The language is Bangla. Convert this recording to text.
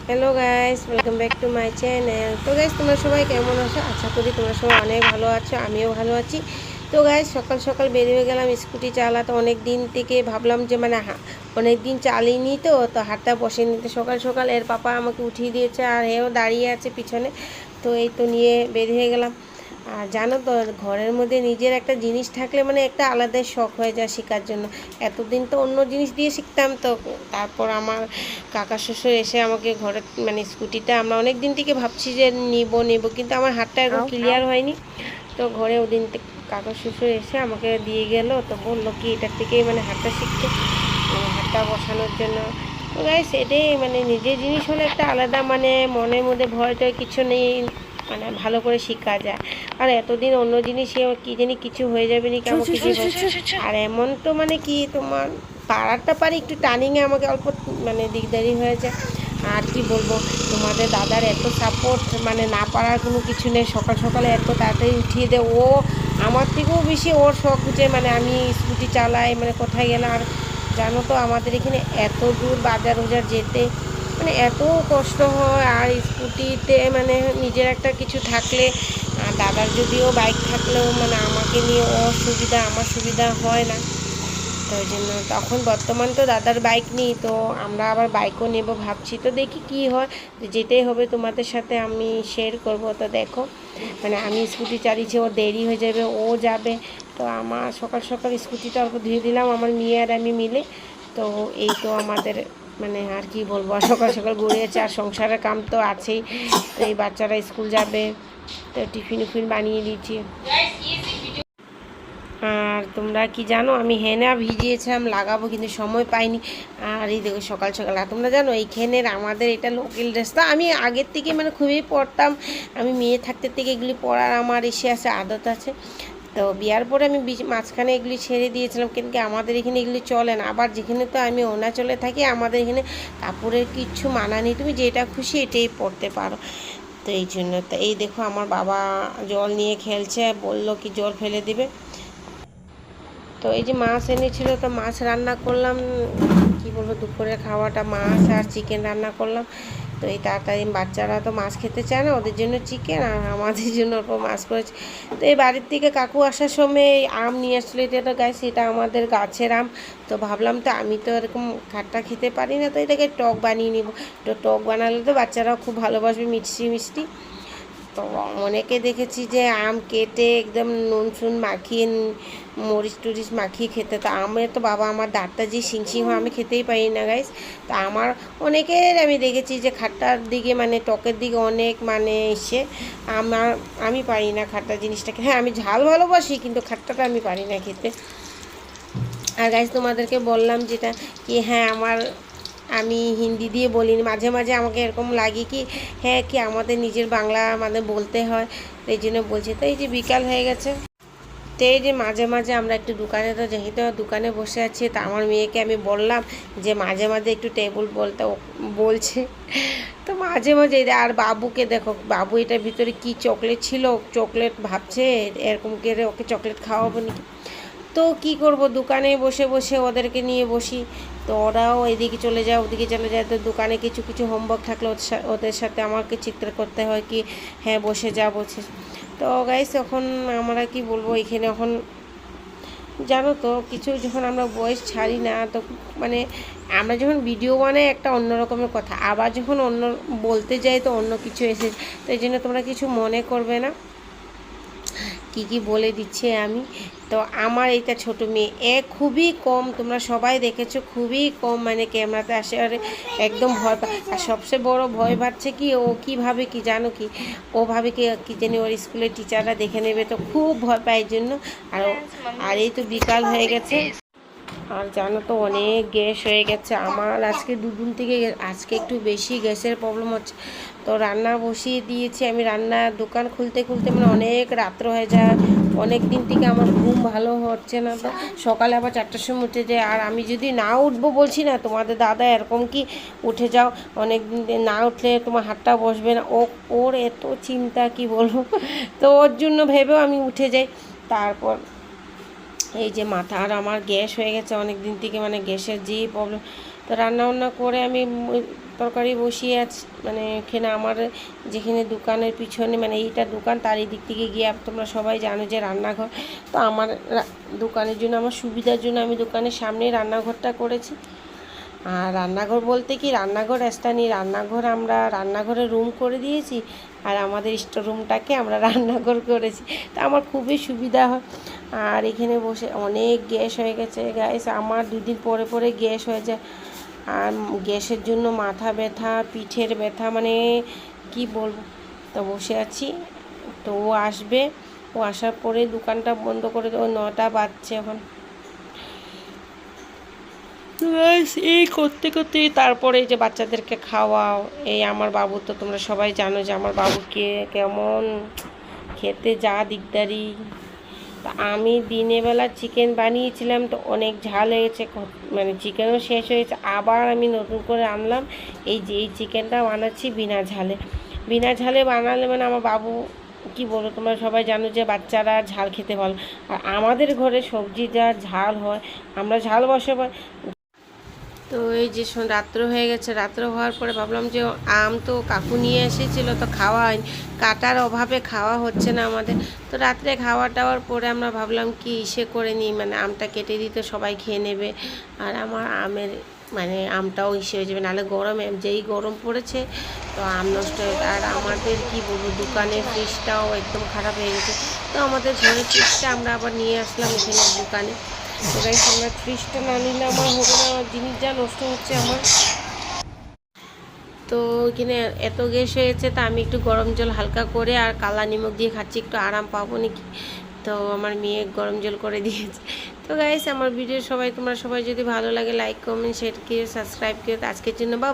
Hello guys, welcome back to my channel. তো গাইস, তোমরা সবাই কেমন আছো? আশা করি তোমরা সবাই অনেক ভালো আছো, আমিও ভালো আছি। তো গাইস, সকাল সকাল বেরিয়ে গেলাম স্কুটি চালাতে। অনেক দিন থেকে ভাবলাম যে অনেক দিন চালিনি, তো হাতটা বসে নিতে। সকাল সকাল এর পাপা আমাকে উঠিয়ে দিয়েছে আর এও দাঁড়িয়ে আছে পিছনে। তো এই তো নিয়ে বেরিয়ে গেলাম। আর জানো তো, ঘরের মধ্যে নিজের একটা জিনিস থাকলে একটা আলাদাই শখ হয়ে যায় শেখার জন্য। এতদিন তো অন্য জিনিস দিয়ে শিখতাম। তো তারপর আমার কাকা শ্বশুর এসে আমাকে ঘরে স্কুটিটা আমরা অনেক দিন থেকে ভাবছি যে নিব কিন্তু আমার হাতটা এখন ক্লিয়ার হয়নি। তো ঘরে ওদিন কাকা শ্বশুর এসে আমাকে দিয়ে গেল। তো বললো কি এটার থেকেই হাতটা শিখতে, হাতটা বসানোর জন্য। তো গাইস, এটাই নিজের জিনিস হলে একটা আলাদা মনের মধ্যে ভয় টয় কিছু নেই, ভালো করে শেখা যায়। আর এতদিন অন্য জিনিস কি জানি কিছু হয়ে যাবে নাকি আমাকে আর এমন তো কি তোমার পাড়ারটা পারি একটু টার্নিংয়ে আমাকে অল্প দিকদারি হয়ে যায়। আর কি বলবো, তোমাদের দাদার এত সাপোর্ট, না পারার কোনো কিছু নেই। সকাল সকালে এত তাড়াতাড়ি উঠিয়ে দেয় ও। আমার থেকেও বেশি ওর শখ যে আমি স্কুটি চালাই, কোথায় গেলাম। আর জানো তো, আমাদের এখানে এত দূর বাজার ওজার যেতে এত কষ্ট হয়। আর স্কুটিতে নিজের একটা কিছু থাকলে, দাদার যদিও বাইক থাকলেও আমাকে নিয়ে ওর সুবিধা, আমার সুবিধা হয় না। তো ওই জন্য তখন বর্তমান তো দাদার বাইক নেই, তো আমরা আবার বাইকও নেব ভাবছি। তো দেখি কি হয়, যেটাই হবে তোমাদের সাথে আমি শেয়ার করব। তো দেখো, আমি স্কুটি চালিয়েছি, ওর দেরি হয়ে যাবে, ও যাবে। তো আমার সকাল সকাল স্কুটিটা অল্প ধুয়ে দিলাম আমার মেয়ে আর আমি মিলে। তো এই তো আমাদের আর কি বলবো, সকাল সকাল ঘুরেছে। আর সংসারের কাম তো আছেই। তো এই বাচ্চারা স্কুল যাবে, তো টিফিন উফিন বানিয়ে দিচ্ছি। আর তোমরা কি জানো, আমি হেনা ভিজিয়েছিলাম লাগাবো, কিন্তু সময় পাইনি। আর এই দেখো সকাল সকাল। আর তোমরা জানো এইখানের আমাদের এটা লোকাল ড্রেস, তো আমি আগের থেকে খুবই পরতাম। আমি মেয়ে থাকতে থেকে এগুলি পরার আমার এসে আছে, আদত আছে। তো বিয়ার পরে আমি মাঝখানে এগুলি ছেড়ে দিয়েছিলাম, কিন্তু আমাদের এখানে এগুলি চলে না। আবার যেখানে তো আমি অরুণাচলে থাকি, আমাদের এখানে কাপড়ের কিচ্ছু মানা নেই, তুমি যেটা খুশি এটাই পরতে পারো। তো এই জন্য তো এই দেখো আমার বাবা জল নিয়ে খেলছে, বললো কি জল ফেলে দিবে। তো এই যে মাছ এনেছিল, তো মাছ রান্না করলাম। কি বলবো, দুপুরের খাওয়াটা মাছ আর চিকেন রান্না করলাম। তো এই তাড়াতাড়ি বাচ্চারা তো মাছ খেতে চায় না, ওদের জন্য চিকেন আর আমাদের জন্য অল্প মাছ করেছি। তো এই বাড়ির থেকে কাকু আসার সময় আম নিয়ে আসলো। এটা তো গাছ, এটা আমাদের গাছের আম। তো ভাবলাম তো আমি তো এরকম খাট্টা খেতে পারি না, তো এটাকে টক বানিয়ে নিব। তো টক বানালে তো বাচ্চারাও খুব ভালোবাসবে, মিষ্টি মিষ্টি। তো অনেকে দেখেছি যে আম কেটে একদম নুন চুন মাখিয়ে, মরিচ টরিচ মাখিয়ে খেতে। তো আমের তো বাবা, আমার দাঁতটা যে শিংশিং হয়, আমি খেতেই পারি না গাইস। তো আমার অনেকের আমি দেখেছি যে খাট্টার দিকে টকের দিকে অনেক এসে আমি পারি না খাট্টা জিনিসটাকে। হ্যাঁ, আমি ঝাল ভালোবাসি, কিন্তু খাট্টাটা আমি পারি না খেতে। আর গাইস, তোমাদেরকে বললাম যেটা কি, হ্যাঁ আমি হিন্দি দিয়ে বলিনি। মাঝে মাঝে আমাকে এরকম লাগে কি, হ্যাঁ কি আমাদের নিজের বাংলা বলতে হয়। এই জন্য বলছি। তো এই যে বিকাল হয়ে গেছে, তো এই যে মাঝে মাঝে আমরা একটু দোকানে, তো যেহেতু দোকানে বসে আছি, তা আমার মেয়েকে আমি বললাম যে মাঝে মাঝে একটু টেবিল বলতে, বলছে। তো মাঝে মাঝে আর বাবুকে দেখো, বাবু এটার ভিতরে কি চকলেট ছিল, চকলেট ভাবছে এরকম করে ওকে চকলেট খাওয়াবো নাকি। তো কি করব, দোকানে বসে বসে ওদেরকে নিয়ে বসি। তো ওরাও এদিকে চলে যায় ওদিকে চলে যায়। তো দোকানে কিছু কিছু হোমওয়ার্ক থাকলে ওদের সাথে আমাকে চিত্র করতে হয় কি, হ্যাঁ বসে যা বসে। তো গাইস, এখন আমরা কি বলবো, এখানে এখন জানো তো, কিছু যখন আমরা ভয়েস ছাড়ি না, তো আমরা যখন ভিডিও বানাই একটা অন্য রকমের কথা, আবার যখন অন্য বলতে যাই তো অন্য কিছু এসে। তো এই জন্য তোমরা কিছু মনে করবে না, কি বলে দিচ্ছে আমি। তো আমার এইটা ছোট মেয়ে, খুবই কম, তোমরা সবাই দেখেছো, খুবই কম ক্যামেরাতে আসে। আর একদম ভয় পায়। আর সবচেয়ে বড় ভয় পাচ্ছে কি, ও কীভাবে কি জানো কি, ও ভাবে কি জানি ওর স্কুলের টিচাররা দেখে নেবে, তো খুব ভয় পায় এই জন্য। আর এই তো বিকাল হয়ে গেছে। আর জানো তো, অনেক গ্যাস হয়ে গেছে আমার আজকে দুদিন থেকে। আজকে একটু বেশি গ্যাসের প্রবলেম হচ্ছে। তো রান্না বসিয়ে দিয়েছি আমি। রান্নার দোকান খুলতে খুলতে অনেক রাত্র হয়ে যায়। অনেক দিন থেকে আমার ঘুম ভালো হচ্ছে না। তো সকালে আবার 4টার সময় উঠে যায়। আর আমি যদি না উঠবো বলছি না, তোমাদের দাদা এরকম কি উঠে যাও, অনেক দিন না উঠলে তোমার হাতটা বসবে না। ওর এত চিন্তা কি বলবো। তো ওর জন্য ভেবেও আমি উঠে যাই। তারপর এই যে মাথা, আর আমার গ্যাস হয়ে গেছে অনেক দিন থেকে, গ্যাসের যে প্রবলেম। তো রান্নাবান্না করে আমি তরকারি বসিয়ে আছি, মানে এখানে আমার যেখানে দোকানের পিছনে, মানে এইটা দোকান, তার এই দিক থেকে গিয়ে তোমরা সবাই জানো যে রান্নাঘর। তো আমার দোকানের জন্য, আমার সুবিধার জন্য আমি দোকানের সামনেই রান্নাঘরটা করেছি। আর রান্নাঘর বলতে কি, রান্নাঘর স্থানীয় রান্নাঘর, আমরা রান্নাঘরে রুম করে দিয়েছি আর আমাদের স্টোর রুমটাকে আমরা রান্নাঘর করেছি। তো আমার খুবই সুবিধা হয়। আর এখানে বসে অনেক গ্যাস হয়ে গেছে গ্যাস, আমার 2 দিন পরে পরে গ্যাস হয়ে যায়। আর গ্যাসের জন্য মাথা ব্যথা, পিঠের ব্যথা, মানে কি বলবো। তো বসে আছি, তো ও আসবে, ও আসার পরে দোকানটা বন্ধ করে দেবো। 9টা বাজছে এখন। এই করতে করতে তারপরে যে বাচ্চাদেরকে খাওয়াও, এই আমার বাবু, তো তোমরা সবাই জানো যে আমার বাবুকে কেমন খেতে যা দিকদারি। তা আমি দিনের বেলা চিকেন বানিয়েছিলাম, তো অনেক ঝাল হয়েছে, মানে চিকেনও শেষ হয়েছে। আবার আমি নতুন করে আনলাম, এই যে এই চিকেনটা বানাচ্ছি বিনা ঝালে। বিনা ঝালে বানালে মানে আমার বাবু, কি বলবো, তোমরা সবাই জানো যে বাচ্চারা ঝাল খেতে ভালো। আর আমাদের ঘরে সবজি যা ঝাল হয়, আমরা ঝাল বসাবো। তো এই যে রাত্র হয়ে গেছে, রাত্র হওয়ার পরে ভাবলাম যে আম তো কাকু নিয়ে এসেছিলো, তো খাওয়া হয়নি, কাটার অভাবে খাওয়া হচ্ছে না আমাদের। তো রাত্রে খাওয়া টাওয়ার পরে আমরা ভাবলাম কি ইসে করে নিই, মানে আমটা কেটে দিতে সবাই খেয়ে নেবে, আর আমার আমের মানে আমটাও ইসে হয়ে যাবে, নাহলে গরমে যেই গরম পড়েছে তো আম নষ্ট হয়ে। আর আমাদের কি বলবো, দোকানের ফ্রিজটাও একদম খারাপ হয়ে গেছে। তো আমাদের ঘরের ফ্রিজটা আমরা আবার নিয়ে আসলাম এখানে দোকানে। তো গাইস, আমরা ফ্রিজটা না নিলে আমার হবে না, জিনিস যা নষ্ট হচ্ছে আমার। তো ওইখানে এত গ্যাস হয়েছে, তা আমি একটু গরম জল হালকা করে আর কালা নিমখ দিয়ে খাচ্ছি, একটু আরাম পাবো নাকি। তো আমার মেয়ে গরম জল করে দিয়েছে। তো গাইস, আমার ভিডিও সবাই, তোমরা সবাই যদি ভালো লাগে লাইক কমেন্ট শেয়ার করে সাবস্ক্রাইব করে আজকের জন্য বা